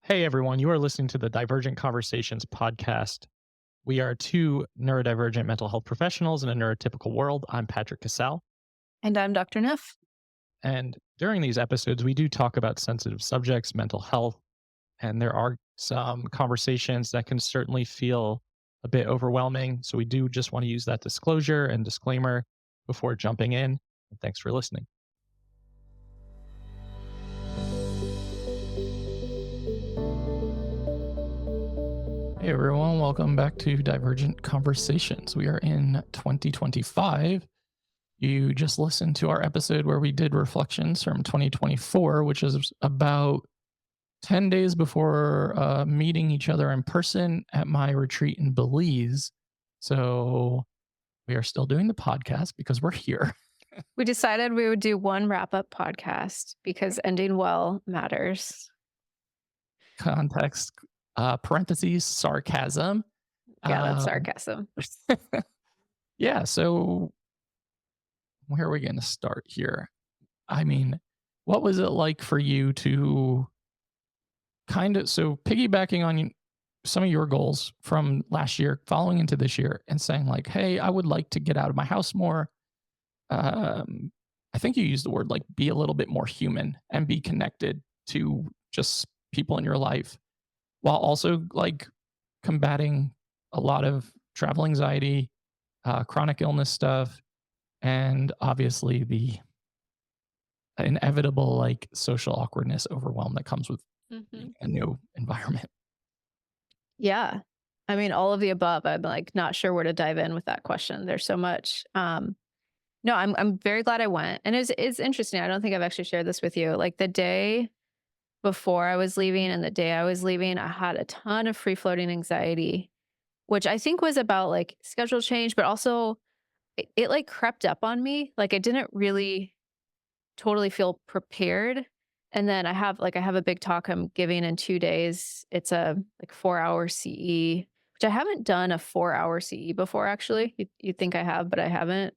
Hey everyone, you are listening to the Divergent Conversations podcast. We are two neurodivergent mental health professionals in a neurotypical world. I'm Patrick Casale. And I'm Dr. Neff. And during these episodes, we do talk about sensitive subjects, mental health, and there are some conversations that can certainly feel a bit overwhelming. So we do just want to use that disclosure and disclaimer before jumping in. And thanks for listening. Hey everyone, welcome back to Divergent Conversations. We are in 2025. You just listened to our episode where we did reflections from 2024, which is about 10 days before meeting each other in person at my retreat in Belize. So we are still doing the podcast because we're here. We decided we would do one wrap-up podcast because ending well matters. Context, parentheses, sarcasm. Yeah, that's sarcasm. Yeah, so where are we going to start here? I mean, what was it like for you to so piggybacking on some of your goals from last year, following into this year and saying like, hey, I would like to get out of my house more. I think you used the word like be a little bit more human and be connected to just people in your life while also like combating a lot of travel anxiety, chronic illness stuff, and obviously the inevitable like social awkwardness, overwhelm that comes with a new environment. Yeah. I mean, all of the above. I'm like not sure where to dive in with that question. There's so much. No, I'm very glad I went. And it's interesting. I don't think I've actually shared this with you. Like the day before I was leaving and the day I was leaving, I had a ton of free floating anxiety, which I think was about like schedule change, but also it like crept up on me. Like I didn't really totally feel prepared. And then I have a big talk I'm giving in 2 days. It's a like 4-hour CE, which I haven't done a 4-hour CE before actually. You'd think I have, but I haven't.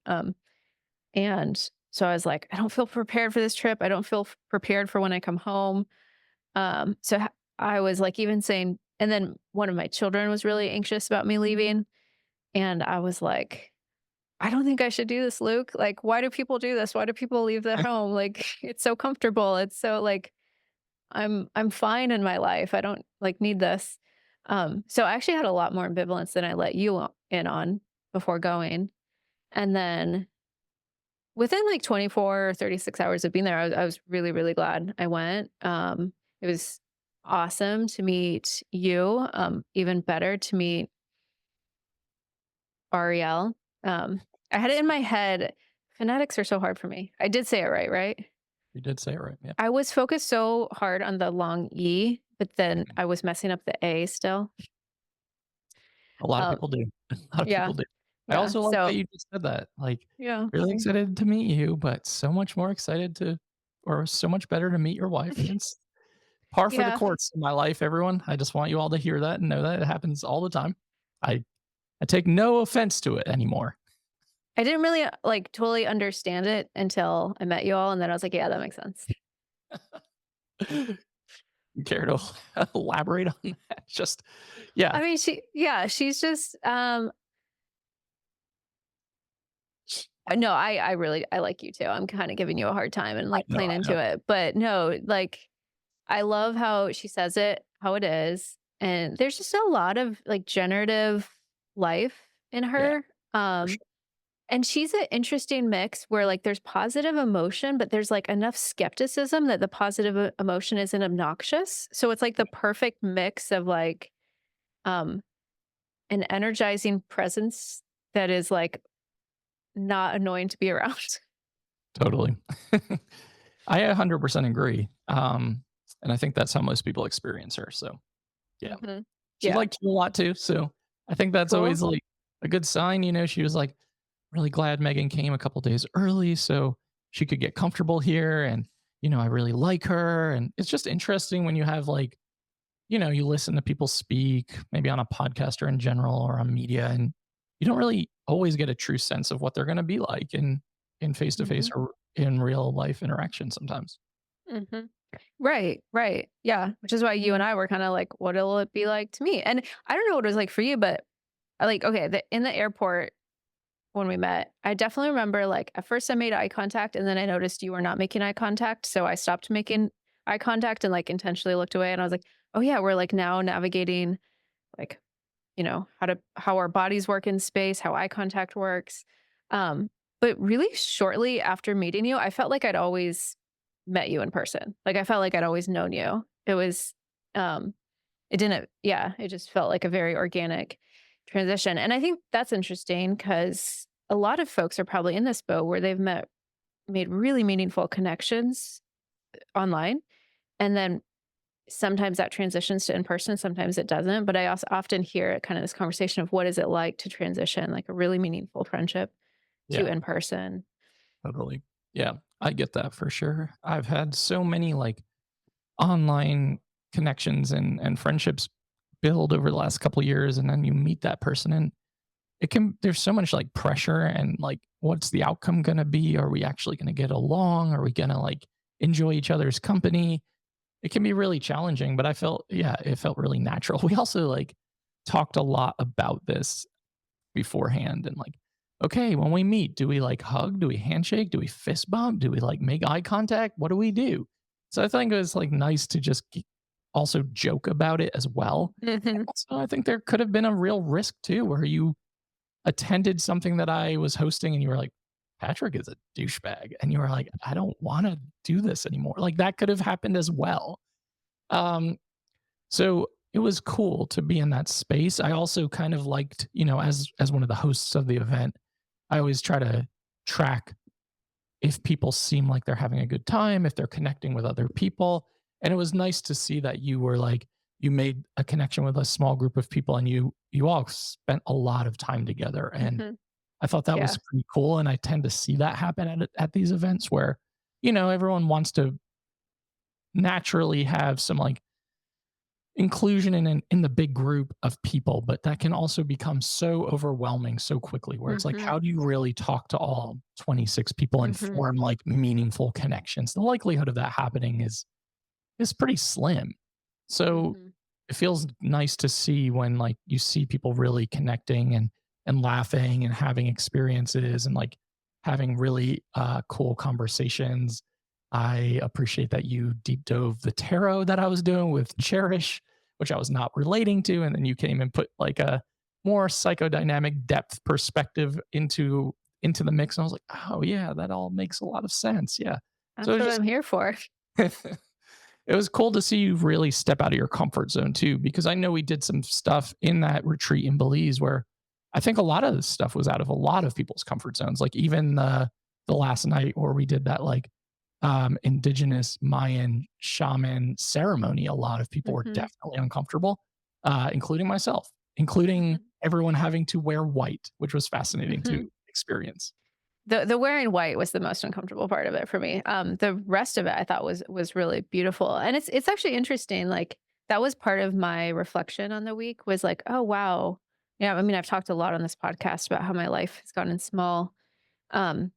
And so I was like, I don't feel prepared for this trip. I don't feel prepared for when I come home. I was like even saying, and then one of my children was really anxious about me leaving. And I was like, I don't think I should do this, Luke. Like, why do people do this? Why do people leave their home? Like, it's so comfortable. It's so like I'm fine in my life. I don't like need this. So I actually had a lot more ambivalence than I let you in on before going. And then within like 24 or 36 hours of being there, I was really, really glad I went. It was awesome to meet you. Even better to meet Ariel. I had it in my head. Phonetics are so hard for me. I did say it right, right? You did say it right. Yeah. I was focused so hard on the long E, but then I was messing up the A still. A lot of Um, people do. A lot of yeah, people do. I yeah. also like that So you just said that. Like, yeah, really excited to meet you, but so much more excited or so much better to meet your wife. It's par for the yeah. course in my life, everyone. I just want you all to hear that and know that it happens all the time. I I take no offense to it anymore. I didn't really like totally understand it until I met you all, and then I was like, yeah, that makes sense. Care to elaborate on that? Just yeah. I mean, she's just no, I like you too. I'm kind of giving you a hard time and I like know, playing I know. into it. But no, like I love how she says it, how it is. And there's just a lot of like generative life in Yeah, her. for sure. And she's an interesting mix where like there's positive emotion, but there's like enough skepticism that the positive emotion isn't obnoxious. So it's like the perfect mix of like um an energizing presence that is like not annoying to be around. Totally. I 100% agree. And I think that's how most people experience her. So yeah. Mhm. She Yeah. liked you a lot too, so I think that's Cool. always, like, a good sign, she was, like, really glad Megan came a couple days early so she could get comfortable here, and, I really like her, and it's just interesting when you have, like, you listen to people speak, maybe on a podcast or in general or on media, and you don't really always get a true sense of what they're gonna be like in face-to-face Mhm. or in real life interaction sometimes. Mhm. Right, right. Yeah, which is why you and I were kinda like, "What'll it be like to me?" And I don't know what it was like for you, but, like, okay, in the airport when we met, I definitely remember, like, at first I made eye contact, and then I noticed you were not making eye contact, so I stopped making eye contact and, like, intentionally looked away, and I was like, "Oh, yeah, we're, like, now navigating, like, how our bodies work in space, how eye contact works." But really shortly after meeting you, I felt like I'd always met you in person. Like, I felt like I'd always known you. It was, um, it didn't, yeah, it just felt like a very organic transition. And I think that's interesting because a lot of folks are probably in this boat where made really meaningful connections online. And then sometimes that transitions to in person, sometimes it doesn't. But I also often hear kind of this conversation of what is it like to transition like a really meaningful friendship to Yeah, in person. totally. Yeah, I get that for sure. I've had so many like online connections and friendships build over the last couple years, and then you meet that person, and there's so much like pressure and like what's the outcome going to be? Are we actually going to get along? Are we going to like enjoy each other's company? It can be really challenging, but I felt, yeah, it felt really natural. We also like talked a lot about this beforehand and like, okay, when we meet, do we like hug? Do we handshake? Do we fist bump? Do we like make eye contact? What do we do? So I think it was like nice to just also joke about it as well. And Mhm. also, I think there could have been a real risk too, where you attended something that I was hosting and you were like, Patrick is a douchebag. And you were like, I don't want to do this anymore. Like that could have happened as well. Um, so it was cool to be in that space. I also kind of liked, as one of the hosts of the event, I always try to track if people seem like they're having a good time, if they're connecting with other people. And it was nice to see that you were like, you made a connection with a small group of people and you all spent a lot of time together. And Mhm. I thought that was Yeah. pretty cool. And I tend to see that happen at these events where, everyone wants to naturally have some like inclusion in the big group of people, but that can also become so overwhelming so quickly where it's like, Mhm. how do you really talk to all 26 people and Mhm. form like meaningful connections? The likelihood of that happening is pretty slim. So Mhm. it feels nice to see when like you see people really connecting and laughing and having experiences and like having really cool conversations. I appreciate that you deep dove the tarot that I was doing with Cherish, which I was not relating to, and then you came and put like a more psychodynamic depth perspective into the mix. And I was like, oh yeah, that all makes a lot of sense. Yeah. So That's what I'm here for. it was cool to see you really step out of your comfort zone too, because I know we did some stuff in that retreat in Belize where I think a lot of this stuff was out of a lot of people's comfort zones. Like even the last night where we did that like indigenous Mayan shaman ceremony, a lot of people were Mhm. definitely uncomfortable, including myself, including Mhm. everyone having to wear white, which was fascinating to Mhm. experience. The wearing white was the most uncomfortable part of it for me. The rest of it I thought was really beautiful, and it's actually interesting. Like that was part of my reflection on the week was like, oh wow, yeah. I mean, I've talked a lot on this podcast about how my life has gotten small, um,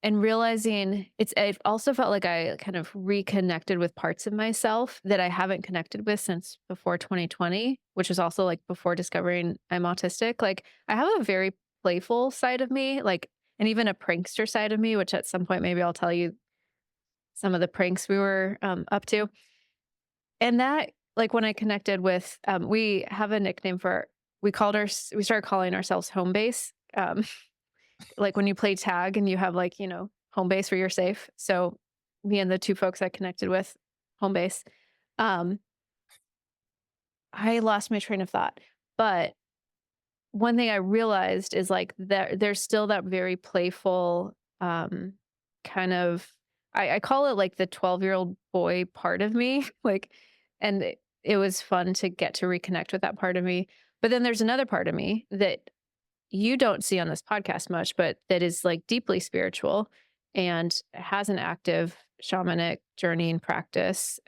and realizing it also felt like I kind of reconnected with parts of myself that I haven't connected with since before 2020, which is also like before discovering I'm autistic. Like I have a very playful side of me, like, and even a prankster side of me, which at some point maybe I'll tell you some of the pranks we were up to. And that, like, when I connected with, we have a nickname for, we started calling ourselves home base. Like when you play tag and you have like, home base where you're safe. So me and the two folks I connected with, home base. Um, I lost my train of thought. But one thing I realized is like there's still that very playful kind of I call it like the 12-year-old boy part of me. Like and it was fun to get to reconnect with that part of me. But then there's another part of me that you don't see on this podcast much, but that is like deeply spiritual and has an active shamanic journey and practice.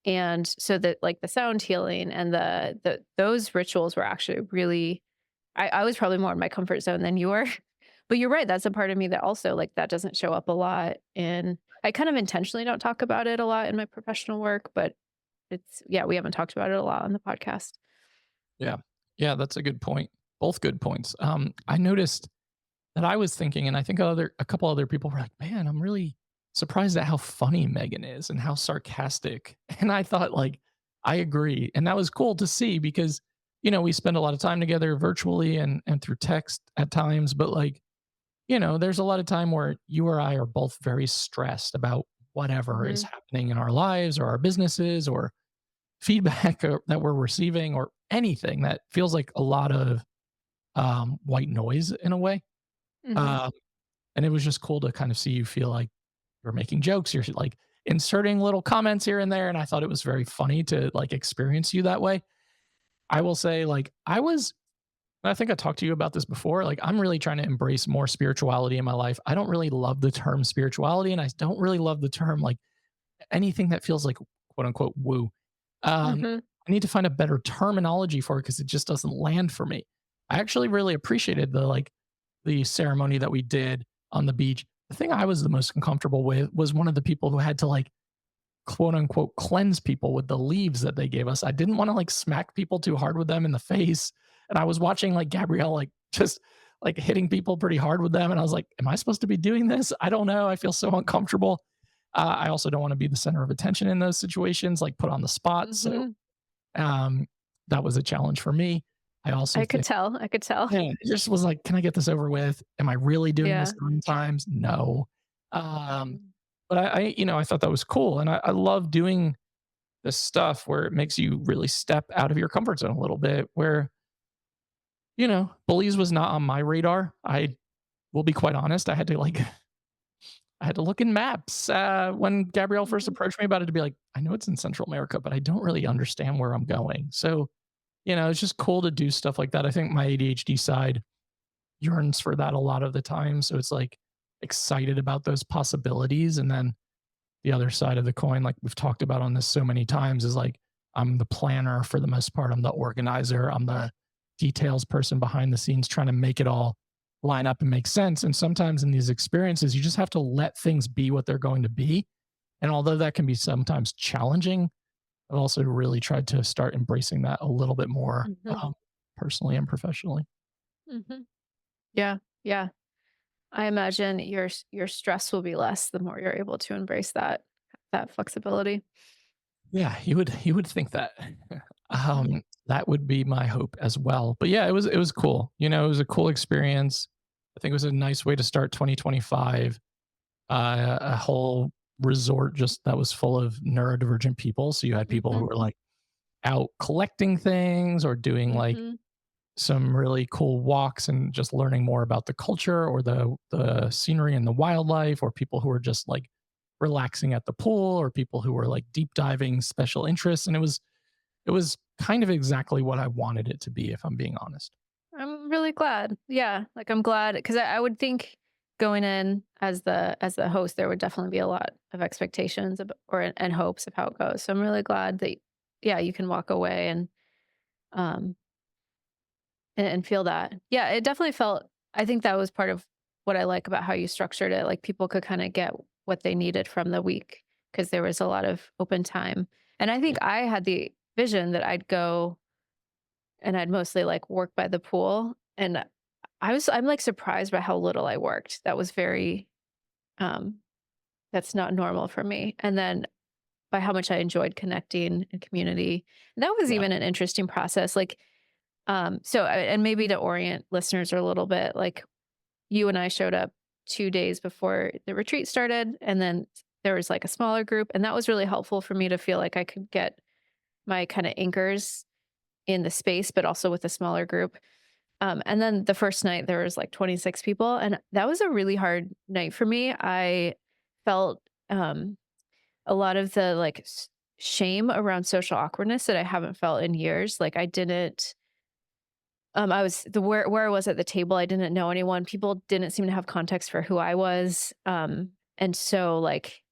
And so that like the sound healing and the those rituals were actually really I was probably more in my comfort zone than you were. But you're right, that's a part of me that also like that doesn't show up a lot in I kind of intentionally don't talk about it a lot in my professional work, but yeah, we haven't talked about it a lot on the podcast. Yeah. Yeah, that's a good point. Both good points. I noticed that I was thinking, and I think a couple other people were like, "Man, I'm really surprised at how funny Megan is and how sarcastic." And I thought, like, I agree, and that was cool to see because we spend a lot of time together virtually and through text at times, but like there's a lot of time where you or I are both very stressed about whatever is Hmm. happening in our lives or our businesses or feedback that we're receiving or anything that feels like a lot of white noise in a way. Hmm. Um, and it was just cool to kind of see you feel like you're making jokes, you're like inserting little comments here and there. And I thought it was very funny to like experience you that way. I will say, like, I think I talked to you about this before. Like, I'm really trying to embrace more spirituality in my life. I don't really love the term spirituality, and I don't really love the term like anything that feels like quote unquote woo. Hmm. I need to find a better terminology for it because it just doesn't land for me. I actually really appreciated the ceremony that we did on the beach. The thing I was the most uncomfortable with was one of the people who had to like quote unquote cleanse people with the leaves that they gave us. I didn't want to like smack people too hard with them in the face. And I was watching like Gabrielle like just like hitting people pretty hard with them. And I was like, am I supposed to be doing this? I don't know. I feel so uncomfortable. I also don't want to be the center of attention in those situations, like put on the spot. So Hmm. um, that was a challenge for me. I also I could think, tell. I could tell. yeah, it just was like, can I get this over with? Am I really doing this Yeah. 9 times? No. Um, but I thought that was cool. And I love doing this stuff where it makes you really step out of your comfort zone a little bit, where, Belize was not on my radar. I will be quite honest. I had to look in maps when Gabrielle first Mhm. approached me about it to be like, I know it's in Central America, but I don't really understand where I'm going. So, it's just cool to do stuff like that. I think my ADHD side yearns for that a lot of the time. So it's like excited about those possibilities. And then the other side of the coin, like we've talked about on this so many times, is like I'm the planner for the most part. I'm the organizer. I'm the details person behind the scenes trying to make it all line up and make sense. And sometimes in these experiences, you just have to let things be what they're going to be. And although that can be sometimes challenging, I've also really tried to start embracing that a little bit more Mhm. personally and professionally. Mhm. Yeah. Yeah. I imagine your stress will be less the more you're able to embrace that flexibility. Yeah, you would think that. Mhm. That would be my hope as well. But yeah, it was cool. It was a cool experience. I think it was a nice way to start 2025. A whole resort just that was full of neurodivergent people. So you had people who Mhm. were like out collecting things or doing like Mhm. some really cool walks and just learning more about the culture or the scenery and the wildlife, or people who are just like relaxing at the pool, or people who were like deep diving special interests. And it was kind of exactly what I wanted it to be, if I'm being honest. I'm really glad. Yeah, like I'm glad because I would think going in as the host, there would definitely be a lot of expectations and hopes of how it goes. So I'm really glad that yeah, you can walk away um and feel that. Yeah, it definitely felt. I think that was part of what I like about how you structured it. Like people could kind of get what they needed from the week because there was a lot of open time. And I Yeah. think I had the vision that I'd go and I'd mostly like work by the pool. And I'm like surprised by how little I worked. That was very um that's not normal for me. And then by how much I enjoyed connecting and community. And that was Yeah. even an interesting process. Like and maybe to orient listeners a little bit, like you and I showed up 2 days before the retreat started, and then there was like a smaller group, and that was really helpful for me to feel like I could get my kind of anchors in the space, but also with a smaller group. And then the first night there was like 26 people, and that was a really hard night for me. I felt a lot of the like shame around social awkwardness that I haven't felt in years. Like I didn't I was where I was at the table, I didn't know anyone. People didn't seem to have context for who I was. And so like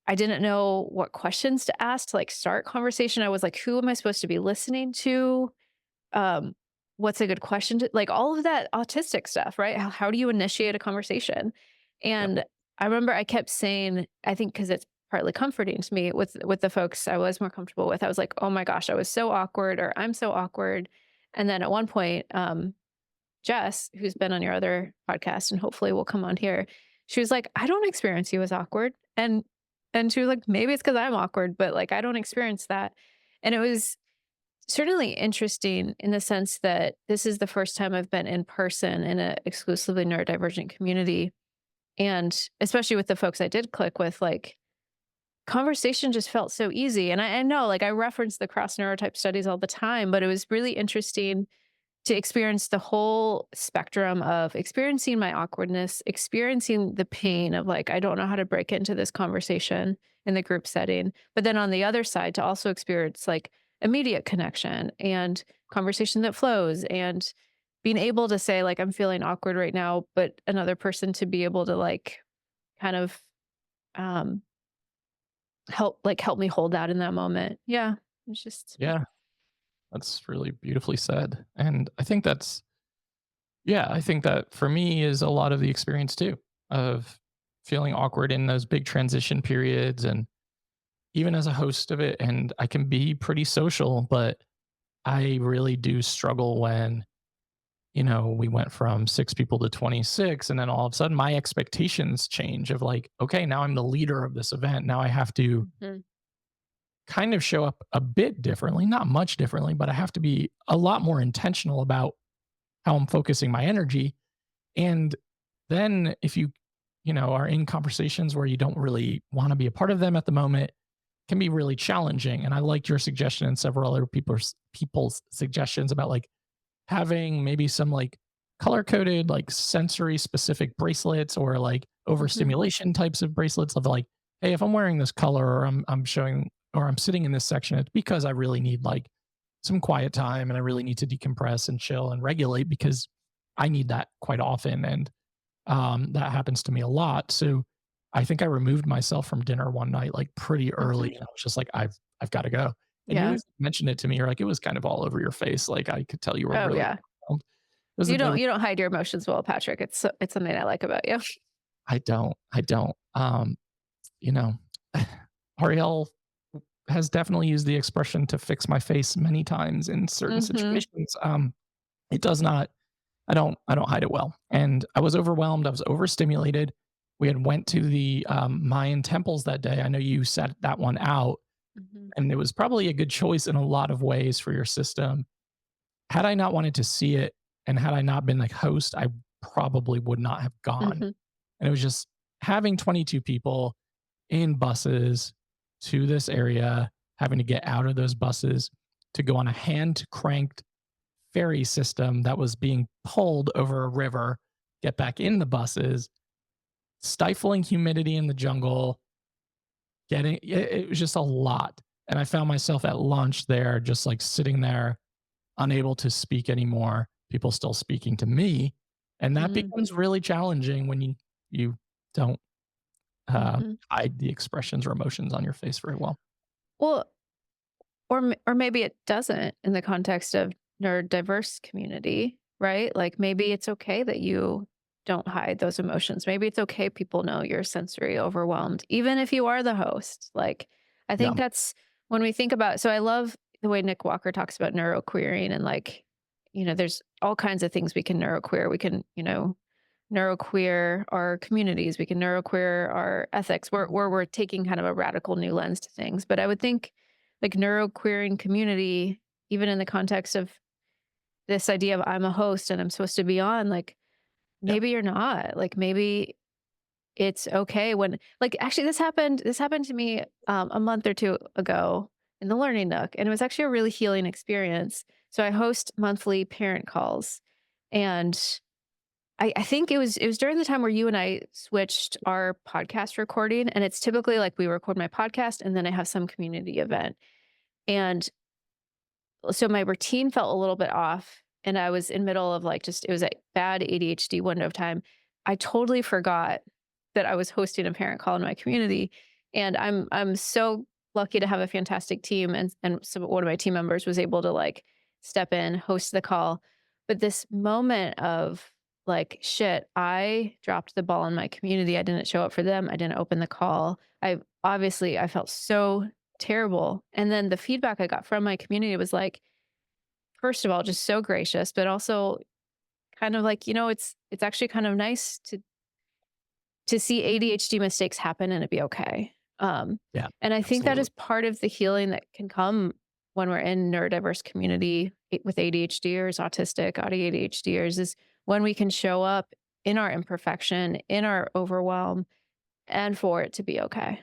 I didn't know what questions to ask to like start conversation. I was like, who am I supposed to be listening to? Um, what's a good question to like all of that autistic stuff, right? How do you initiate a conversation? Yep. And I remember I kept saying, I think because it's partly comforting to me with the folks I was more comfortable with. I was like, "Oh my gosh, I was so awkward," or "I'm so awkward." And then at one point, Jess, who's been on your other podcast and hopefully will come on here, she was like, "I don't experience you as awkward." And she was like, "Maybe it's because I'm awkward, but like I don't experience that." And it was certainly interesting in the sense that this is the first time I've been in person in an exclusively neurodivergent community. And especially with the folks I did click with, like conversation just felt so easy. And I know, like I reference the cross neurotype studies all the time, but it was really interesting to experience the whole spectrum of experiencing my awkwardness, experiencing the pain of like, I don't know how to break into this conversation in the group setting. But then on the other side, to also experience like immediate connection and conversation that flows and being able to say, like, I'm feeling awkward right now, but another person to be able to like kind of um help me hold that in that moment. Yeah. It's just Yeah, that's really beautifully said. And I think that's, yeah, I think that for me is a lot of the experience too of feeling awkward in those big transition periods and even as a host of it. And I can be pretty social, but I really do struggle when, we went from 6 people to 26. And then all of a sudden my expectations change of like, okay, now I'm the leader of this event. Now I have to Mhm. kind of show up a bit differently, not much differently, but I have to be a lot more intentional about how I'm focusing my energy. And then if you are in conversations where you don't really want to be a part of them at the moment, can be really challenging. And I liked your suggestion and several other people's suggestions about like having maybe some like color coded, like sensory specific bracelets or like Mhm. overstimulation types of bracelets of like, hey, if I'm wearing this color or I'm showing or I'm sitting in this section, it's because I really need like some quiet time and I really need to decompress and chill and regulate because I need that quite often. And that happens to me a lot. So I think I removed myself from dinner one night like pretty early Mhm. and I was just like, I've got to go. And you Yeah. always mentioned it to me, you're like, it was kind of all over your face. Like I could tell you were Oh really yeah. overwhelmed. There was You don't hide your emotions well, Patrick. It's something I like about you. I don't. You know, Ariel has definitely used the expression to fix my face many times in certain Mhm. situations. It does not I don't hide it well. And I was overwhelmed, I was overstimulated. We had went to the, Mayan temples that day. I know you set that one out, Mhm. and it was probably a good choice in a lot of ways for your system. Had I not wanted to see it, and had I not been, like, host, I probably would not have gone. Mhm. And it was just having 22 people in buses to this area, having to get out of those buses to go on a hand-cranked ferry system that was being pulled over a river, get back in the buses, stifling humidity in the jungle, it was just a lot. And I found myself at lunch there, just like sitting there, unable to speak anymore, people still speaking to me. And that Mm. becomes really challenging when you don't Mhm. hide the expressions or emotions on your face very well. Well, or maybe it doesn't in the context of neurodiverse community, right? Like maybe it's okay that you don't hide those emotions. Maybe it's okay people know you're sensory overwhelmed, even if you are the host. Like I Yeah. think that's when we think about so I love the way Nick Walker talks about neuroqueering and like, there's all kinds of things we can neuroqueer. We can, neuroqueer our communities, we can neuroqueer our ethics, where we're taking kind of a radical new lens to things. But I would think like neuroqueering community, even in the context of this idea of I'm a host and I'm supposed to be on, like Yeah. maybe you're not. Like maybe it's okay when like actually this happened to me a month or two ago in the Learning Nook, and it was actually a really healing experience. So I host monthly parent calls, and I think it was during the time where you and I switched our podcast recording, and it's typically like we record my podcast and then I have some community event. And so my routine felt a little bit off and I was in middle of like just it was a bad ADHD window of time. I totally forgot that I was hosting a parent call in my community, and I'm so lucky to have a fantastic team, and so one of my team members was able to like step in, host the call. But this moment of like, shit, I dropped the ball in my community. I didn't show up for them. I didn't open the call. I felt so terrible. And then the feedback I got from my community was like, first of all, just so gracious, but also kind of like, it's actually kind of nice to see ADHD mistakes happen and it be okay. Yeah, And I think that absolutely. is part of the healing that can come when we're in neurodiverse community with ADHDers, autistic, AuDHDers, is when we can show up in our imperfection, in our overwhelm, and for it to be okay.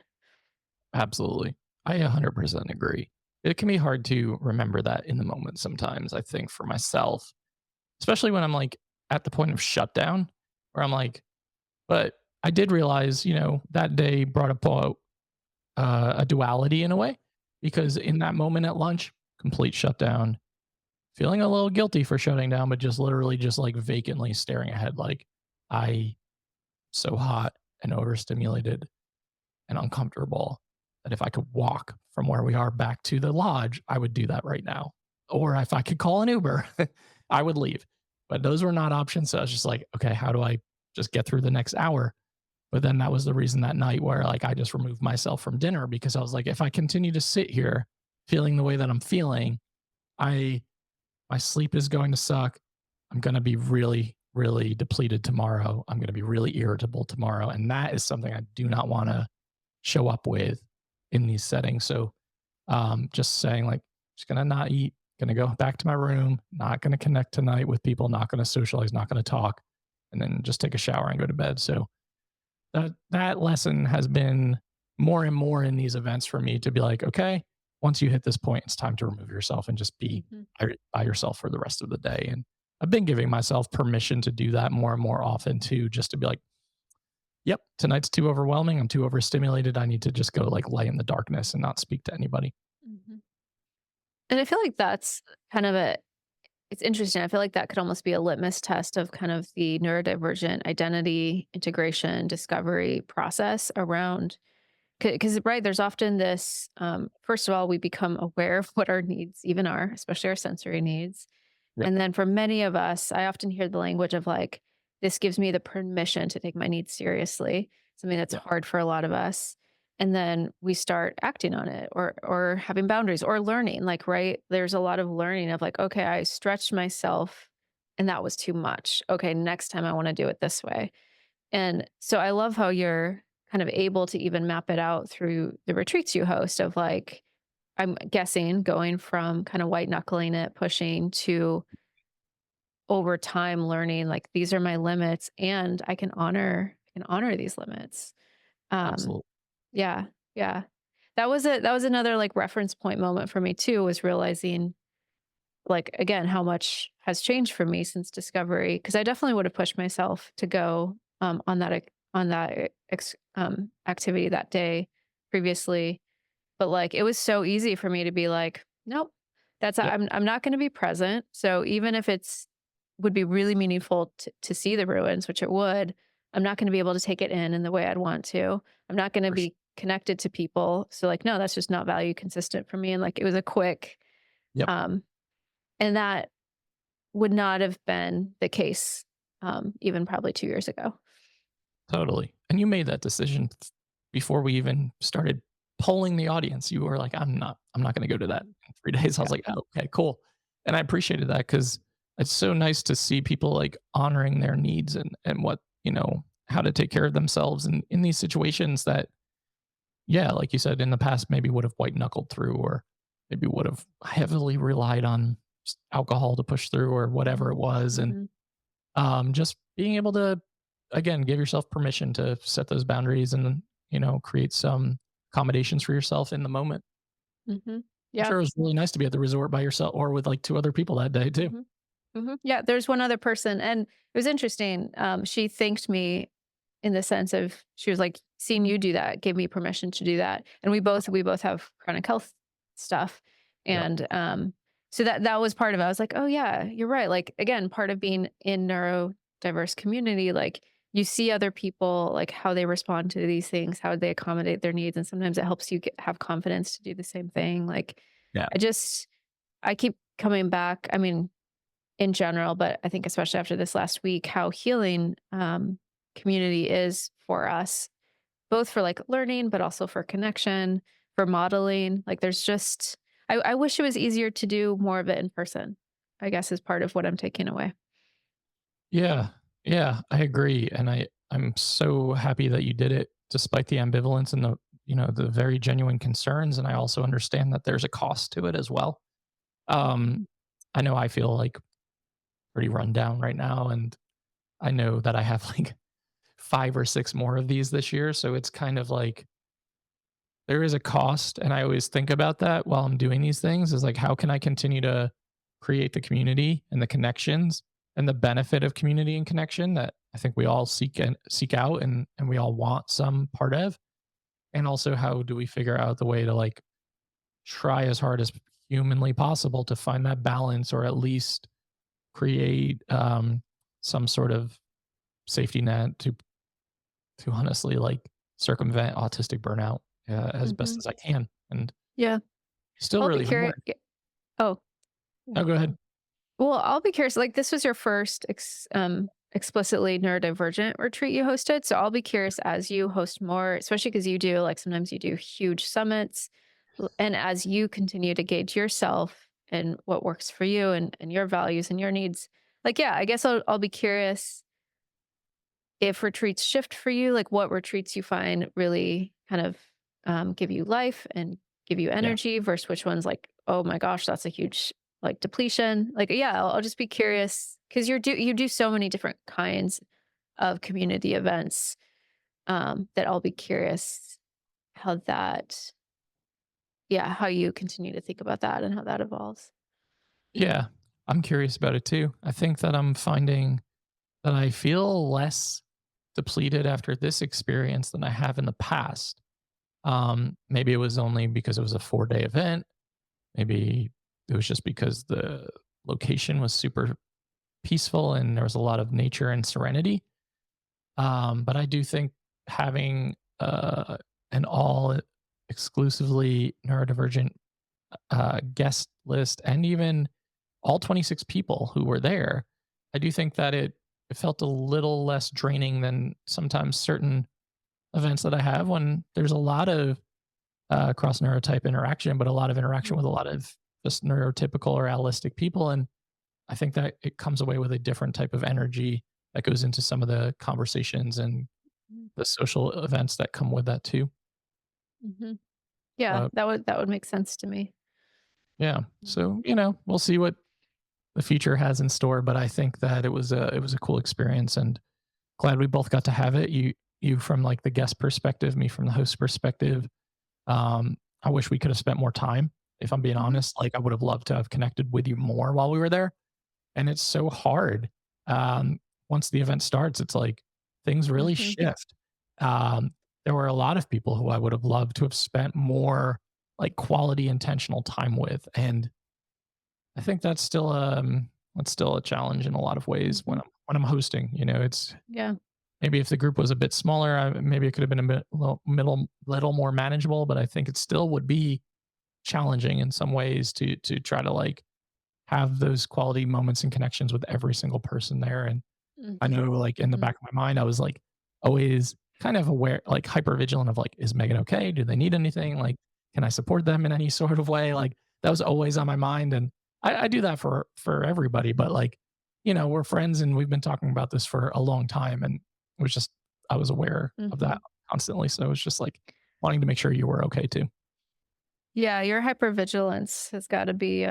Absolutely. I 100% agree. It can be hard to remember that in the moment sometimes, I think, for myself, especially when I'm like at the point of shutdown where I'm like, but I did realize, that day brought about a duality in a way because in that moment at lunch, complete shutdown, feeling a little guilty for shutting down, but just literally just like vacantly staring ahead, like I so hot and overstimulated and uncomfortable that if I could walk from where we are back to the lodge, I would do that right now. Or if I could call an Uber, I would leave. But those were not options. So I was just like, okay, how do I just get through the next hour? But then that was the reason that night where like I just removed myself from dinner because I was like, if I continue to sit here feeling the way that I'm feeling, I my sleep is going to suck. I'm going to be really, really depleted tomorrow. I'm going to be really irritable tomorrow. And that is something I do not want to show up with in these settings. So just saying like, just gonna not eat, gonna go back to my room, not gonna connect tonight with people, not gonna socialize, not gonna talk, and then just take a shower and go to bed. So that lesson has been more and more in these events for me to be like, okay, once you hit this point, it's time to remove yourself and just be Mhm. by yourself for the rest of the day. And I've been giving myself permission to do that more and more often too, just to be like, yep, tonight's too overwhelming. I'm too overstimulated. I need to just go like lay in the darkness and not speak to anybody. Mhm. And I feel like that's kind of it's interesting. I feel like that could almost be a litmus test of kind of the neurodivergent identity integration discovery process around, because right, there's often this, first of all, we become aware of what our needs even are, especially our sensory needs. Yep. And then for many of us, I often hear the language of like, this gives me the permission to take my needs seriously, something that's Yeah. hard for a lot of us. And then we start acting on it, or having boundaries or learning. Like, right, there's a lot of learning of like, okay, I stretched myself and that was too much. Okay, next time I want to do it this way. And so I love how you're kind of able to even map it out through the retreats you host of like, I'm guessing going from kind of white knuckling it, pushing to over time learning like these are my limits and I can honor these limits. Um Absolutely. yeah, yeah. That was another like reference point moment for me too, was realizing like again how much has changed for me since discovery, because I definitely would have pushed myself to go on that activity that day previously, but like it was so easy for me to be like, nope, Yep. I'm not going to be present. So even if it's would be really meaningful to see the ruins, which it would, I'm not going to be able to take it in the way I'd want to. I'm not going to For sure. be connected to people. So like, no, that's just not value consistent for me. And like, it was a quick, Yep. um, and that would not have been the case, even probably 2 years ago. Totally. And you made that decision before we even started polling the audience. You were like, I'm not going to go to that in 3 days. I was Yeah. like, oh, okay, cool. And I appreciated that because it's so nice to see people like honoring their needs and what, how to take care of themselves in these situations that, yeah, like you said, in the past, maybe would have white knuckled through or maybe would have heavily relied on alcohol to push through or whatever it was. And Hmm. just being able to, again, give yourself permission to set those boundaries and, create some accommodations for yourself in the moment. Hmm. I'm Yeah. sure it was really nice to be at the resort by yourself or with like two other people that day too. Hmm. Yeah. There's one other person, and it was interesting. She thanked me in the sense of she was like, seeing you do that gave me permission to do that. And we both have chronic health stuff. Yep. And so that was part of it. I was like, oh yeah, you're right. Like again, part of being in neurodiverse community, like you see other people, like how they respond to these things, how they accommodate their needs. And sometimes it helps you have confidence to do the same thing. Like Yeah. I keep coming back. I mean, in general, but I think especially after this last week, how healing community is for us, both for like learning, but also for connection, for modeling. Like there's just, I wish it was easier to do more of it in person, I guess is part of what I'm taking away. Yeah. Yeah, I agree, and I'm so happy that you did it despite the ambivalence and the very genuine concerns, and I also understand that there's a cost to it as well. Um, Mhm. I know I feel, like, pretty run down right now, and I know that I have, like, 5 or 6 more of these this year, so it's kind of like there is a cost, and I always think about that while I'm doing these things is, like, how can I continue to create the community and the connections and the benefit of community and connection that I think we all seek out and we all want some part of? And also, how do we figure out the way to, like, try as hard as humanly possible to find that balance or at least create, some sort of safety net to honestly, like, circumvent autistic burnout, as best Mhm. as I can, and Yeah. still I'll be really curious. hard. Oh, No, go ahead. well, I'll be curious. Like this was your first explicitly neurodivergent retreat you hosted. So I'll be curious as you host more, especially because you do like sometimes you do huge summits. And as you continue to gauge yourself and what works for you and your values and your needs, like, yeah, I guess I'll be curious if retreats shift for you, like what retreats you find really kind of give you life and give you Yeah. energy versus which ones like, oh my gosh, that's a huge like depletion. Like, yeah, I'll just be curious because you do so many different kinds of community events that I'll be curious how that, yeah, how you continue to think about that and how that evolves. Yeah. I'm curious about it too. I think that I'm finding that I feel less depleted after this experience than I have in the past. Maybe it was only because it was a 4-day event. Maybe it was just because the location was super peaceful and there was a lot of nature and serenity. But I do think having an all exclusively neurodivergent guest list and even all 26 people who were there, I do think that it felt a little less draining than sometimes certain events that I have when there's a lot of cross neurotype interaction, but a lot of interaction with a lot of just neurotypical or allistic people. And I think that it comes away with a different type of energy that goes into some of the conversations and the social events that come with that too. Mm-hmm. Yeah, But that would make sense to me. yeah, Mhm. so we'll see what the future has in store. But I think that it was a cool experience, and glad we both got to have it. You from like the guest perspective, me from the host perspective. I wish we could have spent more time. If I'm being Mhm. honest, like I would have loved to have connected with you more while we were there. And it's so hard. Once the event starts, it's like things really Mhm. shift. Um, there were a lot of people who I would have loved to have spent more like quality intentional time with, and I think that's still a challenge in a lot of ways Mhm. when I'm hosting. It's Yeah. maybe if the group was a bit smaller, maybe it could have been a bit little more manageable. But I think it still would be challenging in some ways to try to like have those quality moments and connections with every single person there. And I Mhm. know, like, in the Mhm. back of my mind, I was, like, always kind of aware, like, hyper vigilant of, like, "Is Megan okay? Do they need anything? Like, can I support them in any sort of way?" Like, that was always on my mind, and I do that for everybody, but, like, we're friends, and we've been talking about this for a long time, and it was just I was aware of that Mhm. constantly, so it was just, like, wanting to make sure you were okay too. Yeah, your hypervigilance has gotta be,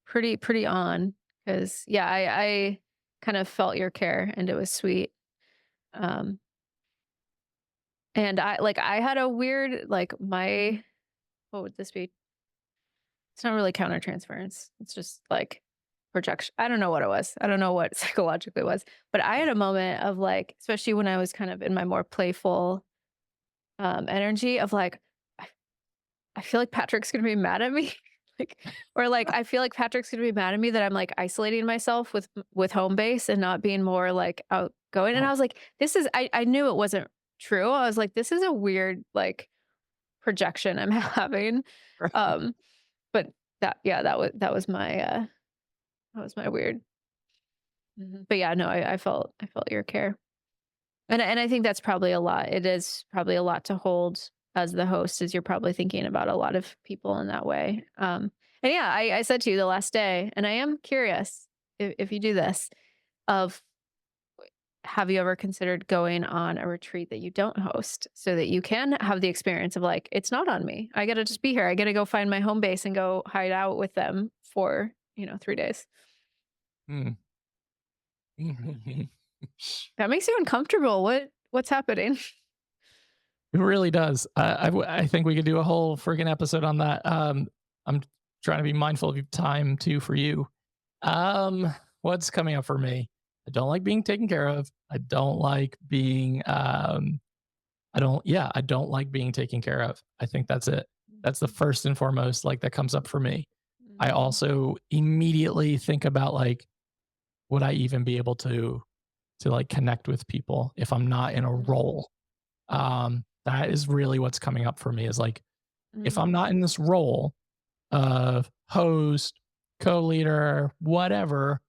pretty on because yeah, I kind of felt your care, and it was sweet. Um, and I had a weird like, what would this be? It's not really countertransference, it's just, like, projection. I don't know what it was. I don't know what psychologically it was, but I had a moment of, like especially when I was kind of in my more playful, energy of, like, I I feel like Patrick's gonna be mad at me, like or, like, I feel like Patrick's gonna be mad at me that I'm, like, isolating myself with home base and not being more, like, outgoing, and I Oh, was like, "This is" I knew it wasn't true. I was like, "This is a weird, like, projection I'm having." right. Um, but that yeah, that was my, That was my weird. But yeah, no, I felt your care. And I think that's probably a lot. It is probably a lot to hold as the host, as you're probably thinking about a lot of people in that way. And yeah, I said to you the last day, and I am curious if you do this, of have you ever considered going on a retreat that you don't host so that you can have the experience of like, it's not on me. I got to just be here. I got to go find my home base and go hide out with them for, 3 days. Mm. That makes you uncomfortable. What's happening? It really does. I think we could do a whole friggin' episode on that. I'm trying to be mindful of your time too for you. What's coming up for me? I don't like being taken care of. I don't like being I don't like being taken care of. I think that's it. That's the first and foremost like that comes up for me. I Mhm. also immediately think about like would I even be able to like connect with people if I'm not in a Mhm. role? That is really what's coming up for me is like if I'm Mhm. not in this role of host, co-leader, whatever,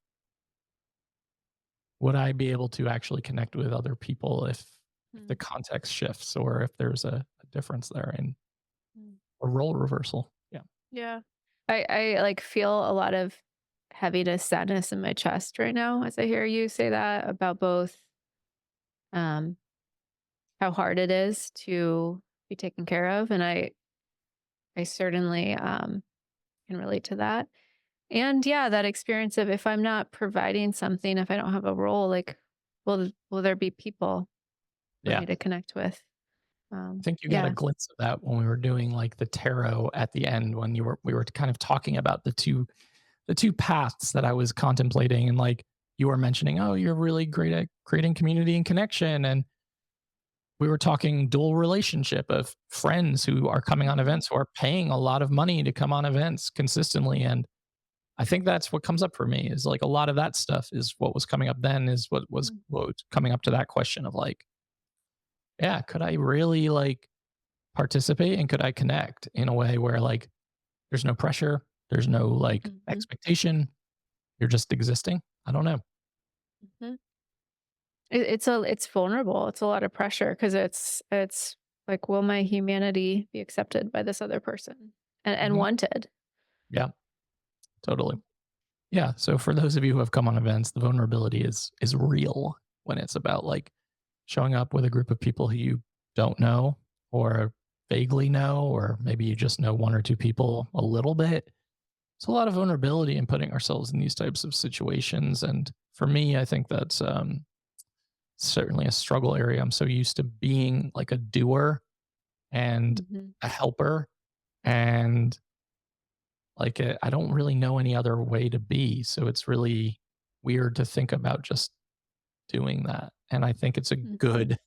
would I be able to actually connect with other people if the Mhm. context shifts or if there's a difference there in Mm. a role reversal? Yeah. Yeah. I like feel a lot of heaviness, sadness in my chest right now as I hear you say that about both um how hard it is to be taken care of. And I certainly can relate to that. And yeah, that experience of if I'm not providing something, if I don't have a role, like will there be people for Yeah. me to connect with? I think you got a Yeah. glimpse of that when we were doing like the tarot at the end when we were kind of talking about the two paths that I was contemplating and like you were mentioning, oh, you're really great at creating community and connection. And we were talking dual relationship of friends who are coming on Mhm. events who are paying a lot of money to come on events consistently. And I think that's what comes up for me is like a lot of that stuff is what was coming up then is Mm. what was coming up to that question of like, yeah, could I really like participate and could I connect in a way where like there's no pressure, there's no like Mhm. expectation, you're just existing? I don't know. Mhm. It's vulnerable. It's a lot of pressure because it's like, will my humanity be accepted by this other person and Mhm. wanted? Yeah, totally. Mhm. Yeah, so for those of you who have come on events, the vulnerability is real when it's about, like, showing up with a group of people who you don't know or vaguely know, or maybe you just know 1 or 2 people a little bit. It's a lot of vulnerability in putting ourselves in these types of situations, and for me, I think that's, certainly a struggle area. I'm so used to being, like, a doer and Mhm. a helper, and like, I don't really know any other way to be, so it's really weird to think about just doing that, and I think it's a Mhm. good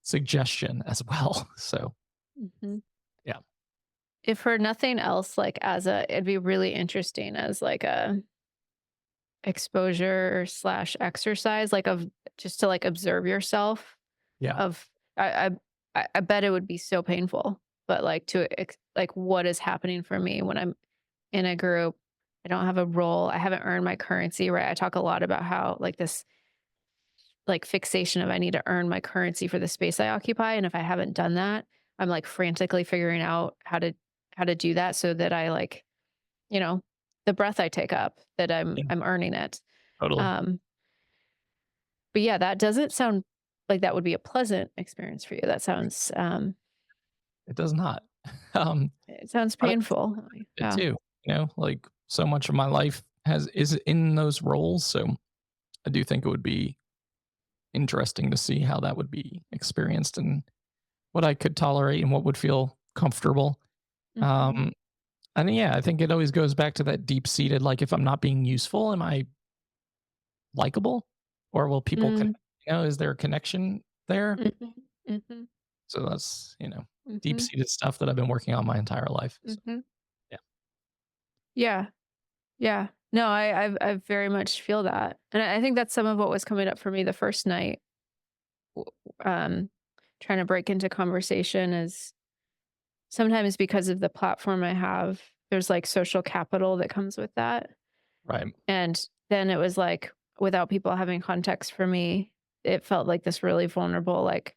suggestion as well, so, Mhm. yeah. If for nothing else, like it'd be really interesting as like a exposure slash exercise, like of just to like observe yourself Yeah, of I bet it would be so painful, but like like what is happening for me when I'm in a group. I don't have a role. I haven't earned my currency, right? I talk a lot about how like this like fixation of I need to earn my currency for the space I occupy. And if I haven't done that, I'm like frantically figuring out how to do that so that I like, you know, the breath I take up, that yeah, I'm earning it. totally. Um, but yeah, that doesn't sound like that would be a pleasant experience for you. That sounds It does not. Um, it sounds but I painful. it Yeah. too, like, so much of my life is in those roles, so I do think it would be interesting to see how that would be experienced and what I could tolerate and what would feel comfortable. Mhm. Um, and yeah, I think it always goes back to that deep seated, like, if I'm not being useful, am I likable? Or will people Mm, connect? Is there a connection there? mhm, mhm, So that's, deep mhm, seated stuff that I've been working on my entire life. So mhm. yeah. Yeah. Yeah. No, I very much feel that. And I think that's some of what was coming up for me the first night. w- Um, trying to break into conversation is sometimes because of the platform I have, there's like social capital that comes with that. Right. And then it was like, without people having context for me, it felt like this really vulnerable, like,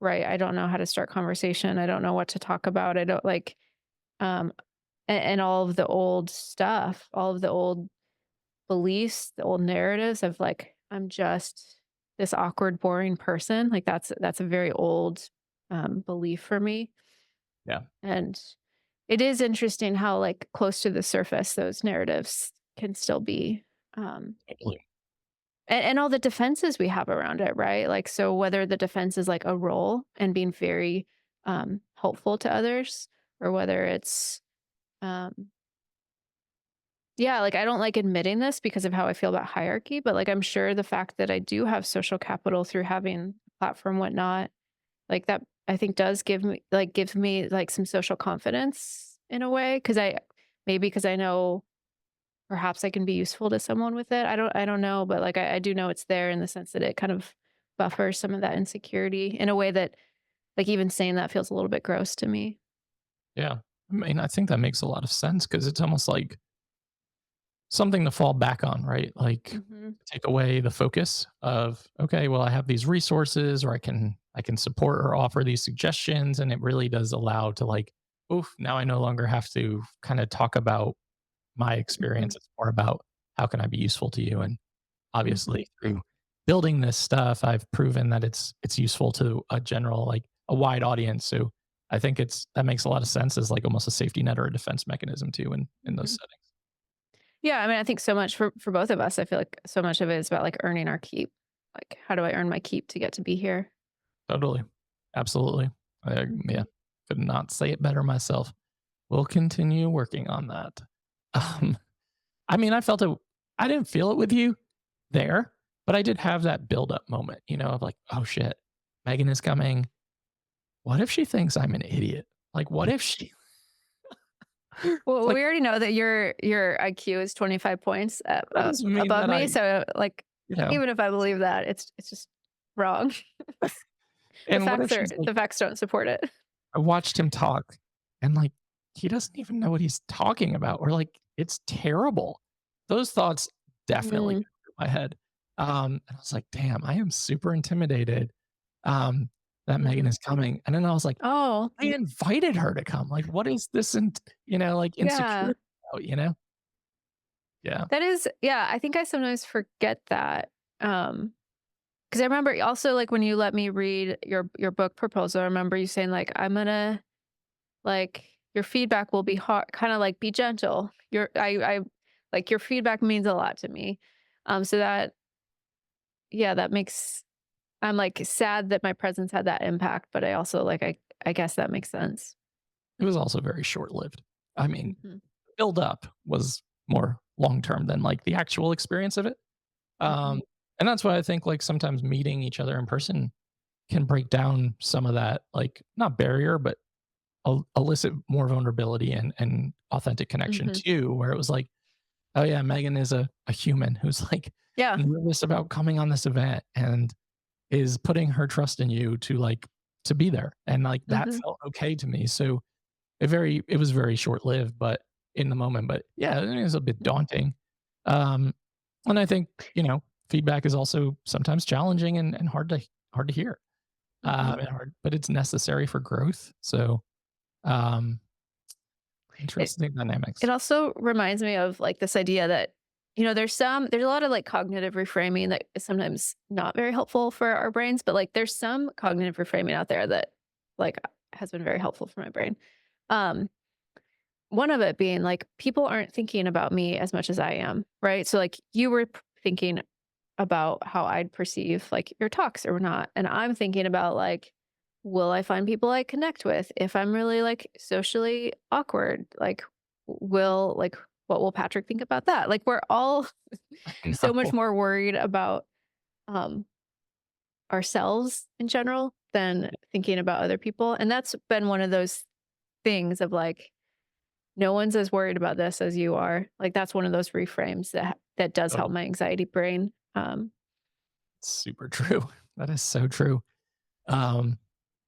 right, I don't know how to start conversation. I don't know what to talk about. I don't like, um, and all of the old stuff, all of the old beliefs, the old narratives of like, I'm just this awkward, boring person. Like that's a very old belief for me. Yeah. And it is interesting how like close to the surface those narratives can still be. Um, Totally. and all the defenses we have around it, right? Like, so whether the defense is like a role and being very helpful to others, or whether it's um, yeah, like, I don't like admitting this because of how I feel about hierarchy, but, like, I'm sure the fact that I do have social capital through having a platform, whatnot, like, that I think does gives me, like, some social confidence in a way, because maybe because I know perhaps I can be useful to someone with it. I don't know, but, like, I do know it's there in the sense that it kind of buffers some of that insecurity in a way that, like, even saying that feels a little bit gross to me. Yeah. I mean, I think that makes a lot of sense because it's almost like something to fall back on, right? Like Mhm. take away the focus of, okay, well, I have these resources or I can support or offer these suggestions. And it really does allow to like, oof, now I no longer have to kind of talk about my Mhm. experience. It's more about how can I be useful to you? And Mhm. obviously through building this stuff, I've proven that it's useful to a general, like a wide audience. So I think that makes a lot of sense as like almost a safety net or a defense mechanism too in those Mhm. settings. Yeah, I mean, I think so much for both of us. I feel like so much of it is about like earning our keep. Like, how do I earn my keep to get to be here? Totally. Absolutely. Yeah, Mhm. could not say it better myself. We'll continue working on that. Um, I mean, I didn't feel it with you there, but I did have that build up moment, of like, oh shit, Megan is coming. What if she thinks I'm an idiot? Like, what if she, it's Well, like, we already know that your IQ is 25 points that doesn't mean above that me. So, like, you know, even if I believe that, it's just wrong. and what if she's like, The facts don't support it. I watched him talk and like, he doesn't even know what he's talking about, or like, it's terrible. Those thoughts definitely Mm, went through my head. And I was like, damn, I am super intimidated that Megan mhm. is coming. And then I was like, Oh, I invited her to come. Like, what is this? And, like yeah. insecurity about, Yeah. That is, yeah. I think I sometimes forget that. Because I remember also like when you let me read your book proposal. I remember you saying like, I'm gonna like your feedback will be hard, kind of like be gentle. I like your feedback means a lot to me. So that yeah, that makes I'm like sad that my presence had that impact, but I also like I guess that makes sense. It was also very short lived. I mean, Mhm. build up was more long term than like the actual experience of it. Um, Mhm. and that's why I think like sometimes meeting each other in person can break down some of that, like not barrier, but elicit more vulnerability and authentic connection Mhm. too, where it was like, oh yeah, Megan is a human who's like Yeah. nervous about coming on this event and is putting her trust in you to be there. And like that Mhm. felt okay to me. So it was very short lived, but in the moment, but yeah, it was a bit Mhm. daunting. Um, and I think, feedback is also sometimes challenging and hard to hear. Mhm. And hard, but it's necessary for growth. So, um, It interesting it dynamics. also reminds me of like this idea that there's a lot of like cognitive reframing that is sometimes not very helpful for our brains, but like there's some cognitive reframing out there that like has been very helpful for my brain. Um One of it being like people aren't thinking about me as much as I am, right? So like you were thinking about how I'd perceive like your talks or not. And I'm thinking about like, will I find people I connect with if I'm really like socially awkward? Like, what will Patrick think about that? Like, we're all so much No. more worried about um, ourselves in general than thinking about other people. And that's been one of those things of like, no one's as worried about this as you are. Like, that's one of those reframes that does help Totally. my anxiety brain. Super true. That is so true. Um,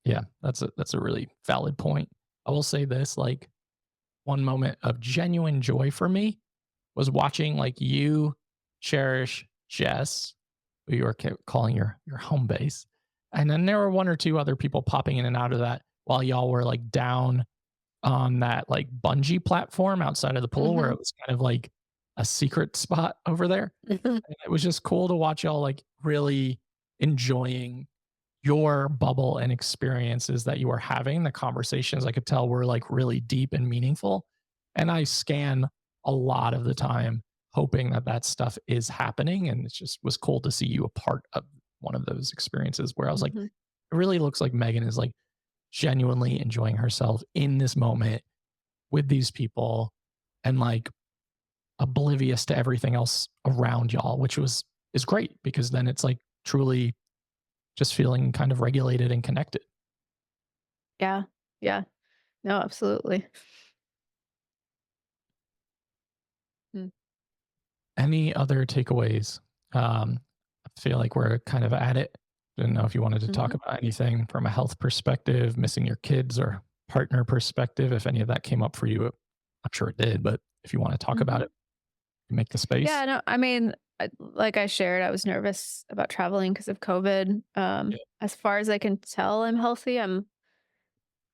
yeah, that's a really valid point. I will say this, like one moment of genuine joy for me was watching like you, Cherish, Jess, who you were calling your home base, and then there were one or two other people popping in and out of that while y'all were like down on that like bungee platform outside of the pool where Mhm. it was kind of like a secret spot over there. Mhm. And it was just cool to watch y'all like really enjoying your bubble and experiences that you were having. The conversations I could tell were like really deep and meaningful. And I scan a lot of the time hoping that that stuff is happening. And it just was cool to see you a part of one of those experiences where I was like, Mhm. it really looks like Megan is like genuinely enjoying herself in this moment with these people and like oblivious to everything else around y'all, which was is great because then it's like truly just feeling kind of regulated and connected. Yeah. Yeah. No, absolutely. Mm. Any other takeaways? I feel like we're kind of at it. Didn't know if you wanted to talk Mhm. about anything from a health perspective, missing your kids or partner perspective, if any of that came up for you. I'm sure it did, but if you want to talk about Mhm. it, make the space. Yeah, no, I mean, like I shared, I was nervous about traveling because of COVID. Yeah. As far as I can tell, I'm healthy.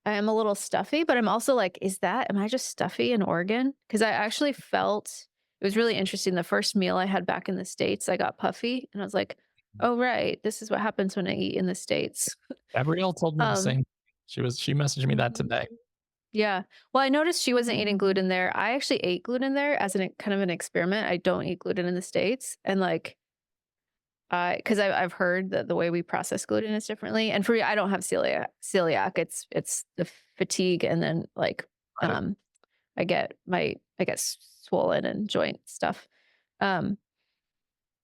I am a little stuffy, but I'm also like, am I just stuffy in Oregon? Because I actually felt it was really interesting. The first meal I had back in the States, I got puffy and I was like, oh, right. This is what happens when I eat in the States. Gabrielle told me the Um, same. She messaged me that mhm. today. Yeah. Well, I noticed she wasn't eating gluten there. I actually ate gluten there as an kind of an experiment. I don't eat gluten in the States. And like, because I've heard that the way we process gluten is differently. And for me, I don't have celiac. It's the fatigue, and then like Right. um, I get swollen and joint stuff. Um,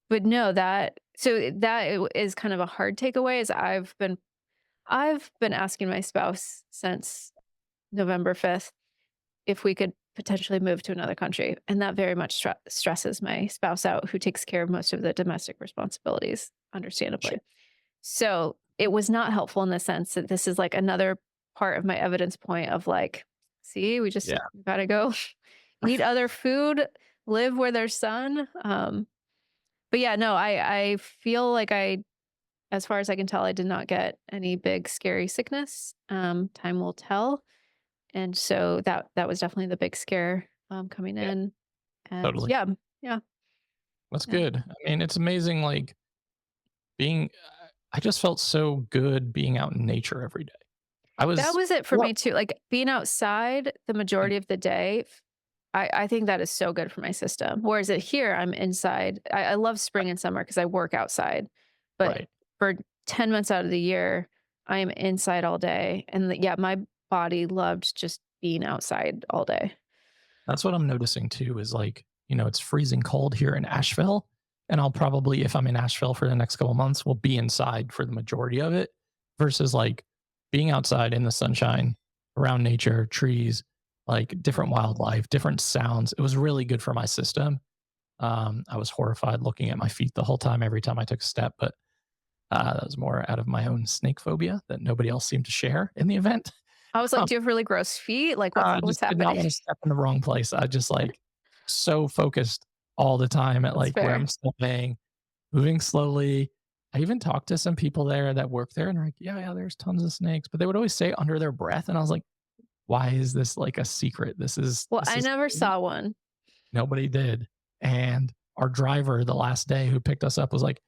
but no, is kind of a hard takeaway. Is I've been asking my spouse since November 5th if we could potentially move to another country, and that very much stresses my spouse out, who takes care of most of the domestic responsibilities, Sure. understandably. So, it was not helpful in the sense that this is, like, another part of my evidence point of, like, "See, Yeah. we gotta go eat other food, live where there's sun." But yeah, no, I feel like as far as I can tell, I did not get any big scary sickness. Time will tell. And so that was definitely the big scare, coming Yeah. in. And Totally. yeah, yeah, That's yeah. good. I mean, it's amazing. Like being, I just felt so good being out in nature every day. I That was, was it for what? me too. Like being outside the Mm, majority of the day, I think that is so good for my system. Whereas here, I'm inside. I love spring and summer because I work outside. But right. for 10 months out of the year, I am inside all day. And yeah, my body loved just being outside all day. That's what I'm noticing too is like, it's freezing cold here in Asheville. And I'll probably, if I'm in Asheville for the next couple months, will be inside for the majority of it versus like being outside in the sunshine around nature, trees, like different wildlife, different sounds. It was really good for my system. I was horrified looking at my feet the whole time, every time I took a step, but that was more out of my own snake phobia that nobody else seemed to share in the event. I was like, "Do you have really gross feet? Like, I what's just did not happening?" wanna step in the wrong place. I just, like, so focused all the time at, That's like, where fair. I'm stepping, moving slowly. I even talked to some people there that work there, and they're like, "Yeah, yeah, there's tons of snakes," but they would always say it under their breath, and I was like, "Why is this, like, a secret? Well, This I is never saw one. nobody did." And our driver the last day who picked us up was like,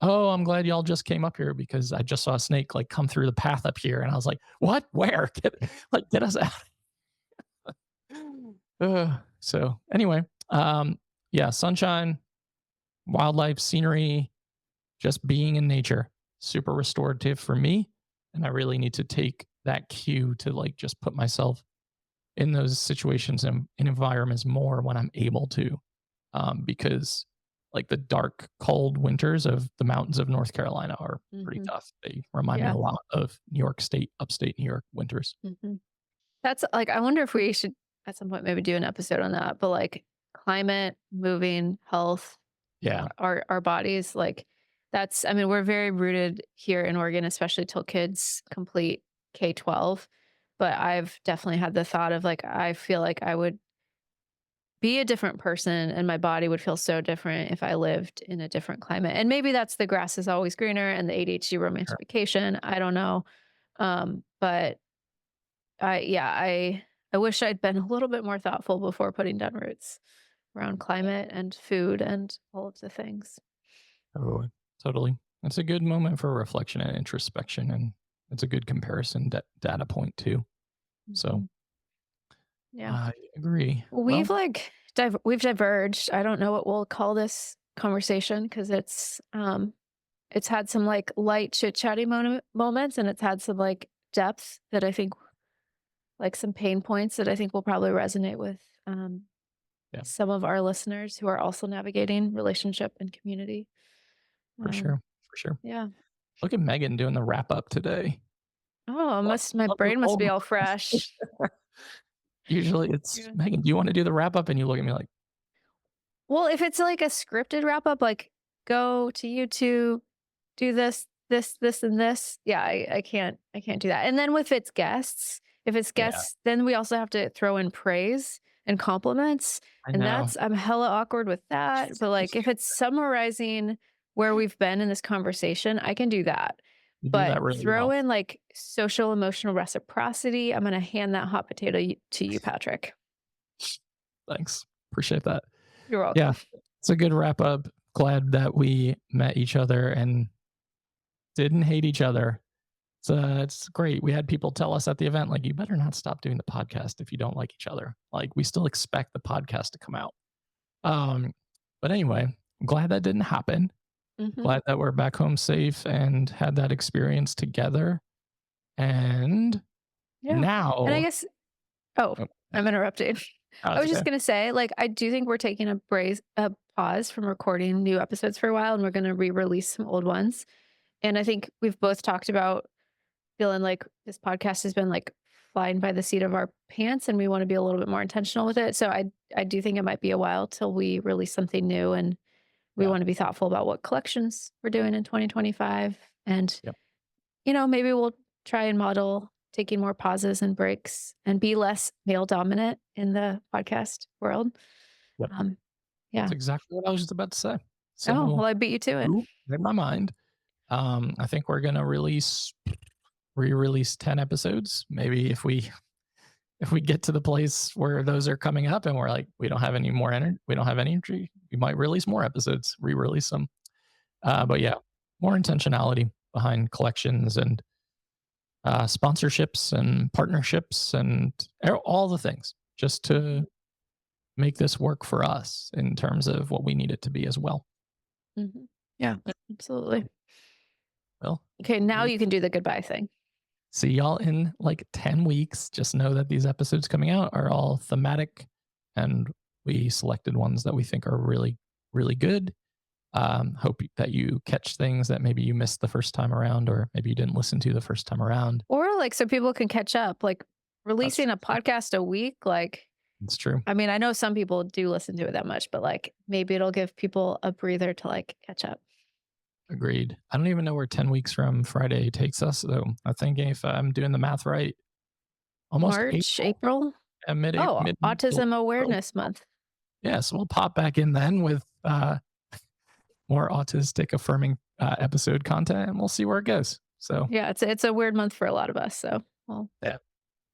"Oh, I'm glad y'all just came up here because I just saw a snake, like, come through the path up here," and I was like, "What? Where? Get us out." So anyway, yeah, sunshine, wildlife, scenery, just being in nature, super restorative for me. And I really need to take that cue to like just put myself in those situations and in environments more when I'm able to. Because like the dark, cold winters of the mountains of North Carolina are pretty Mhm. tough. They remind me a Yeah. lot of New York State, upstate New York winters. Mhm. That's like, I wonder if we should at some point maybe do an episode on that, but like climate, moving, health, Yeah, our bodies, like I mean, we're very rooted here in Oregon, especially till kids complete K-12. But I've definitely had the thought of like, I feel like I would be a different person and my body would feel so different if I lived in a different climate. And maybe that's the grass is always greener and the ADHD Sure. romantification. I don't know. But I wish I'd been a little bit more thoughtful before putting down roots around climate and food and all of the things. Oh, totally. It's a good moment for reflection and introspection, and it's a good comparison data point too. So Mhm. Yeah. I agree. We've Well, like we've diverged. I don't know what we'll call this conversation because it's had some like light chit chatty moments and it's had some like depth that I think like some pain points that I think will probably resonate with yeah, some of our listeners who are also navigating relationship and community. for Um, sure. For sure. yeah. Look at Megan doing the wrap up today. Oh, Love, my love the brain must old be all fresh. Usually it's Yeah. Megan, do you want to do the wrap up? And you look at me like, Well, if it's like a scripted wrap up, like go to YouTube, do this, and this. Yeah, I can't do that. And then if it's yeah, guests, then we also have to throw in praise and compliments. I And know. I'm hella awkward with that. But like if it's summarizing where we've been in this conversation, I can do that. You do But that really throw well. in like social emotional reciprocity. I'm gonna hand that hot potato to you, Patrick. Thanks. Appreciate that. You're Yeah, welcome. it's a good wrap up. Glad that we met each other and didn't hate each other. It's great. We had people tell us at the event, like, you better not stop doing the podcast if you don't like each other. Like, we still expect the podcast to come out. Um, but anyway, I'm glad that didn't happen. Hmm. Glad that we're back home safe and had that experience together. And Yeah. And I now, guess oh, oh, I'm interrupting. I that's was just okay. gonna say, like, I do think we're taking a pause from recording new episodes for a while, and we're gonna re-release some old ones. And I think we've both talked about feeling like this podcast has been like flying by the seat of our pants, and we want to be a little bit more intentional with it. So I do think it might be a while till we release something new, and we Yeah. want to be thoughtful about what collections we're doing in 2025. And Yep. maybe we'll try and model taking more pauses and breaks and be less male dominant in the podcast world. Yep. Um, That's yeah. exactly what I was just about to say. Oh, So, well, I beat you to it. in my mind, I think we're going to re-release 10 episodes. Maybe if we get to the place where those are coming up and we're like, we don't have any more energy, we don't have any energy, we might release more episodes, re-release them. But yeah, more intentionality behind collections and sponsorships and partnerships and all the things, just to make this work for us in terms of what we need it to be as well. Mhm. Yeah, absolutely. Well, Okay, now we you can do the goodbye thing. see y'all in like 10 weeks. Just know that these episodes coming out are all thematic, and we selected ones that we think are really, really good. Hope that you catch things that maybe you missed the first time around, or maybe you didn't listen to the first time around. Or like so people can catch up, like That's releasing true. a podcast a week. Like, It's true. I mean, I know some people do listen to it that much, but like maybe it'll give people a breather to like catch up. Agreed. I don't even know where 10 weeks from Friday takes us, though. I think if I'm doing the math right, almost March, April, April. Oh, mid Autism April. Awareness Month. Yeah, so we'll pop back in then with more autistic affirming episode content, and we'll see where it goes. So, Yeah, it's a weird month for a lot of us. So, well, yeah,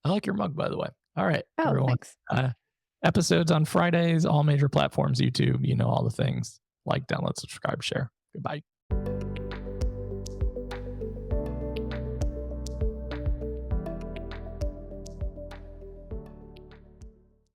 I like your mug, by the way. All right, oh, everyone. thanks. Episodes on Fridays, all major platforms, YouTube, you know, all the things. Like, download, subscribe, share. Goodbye.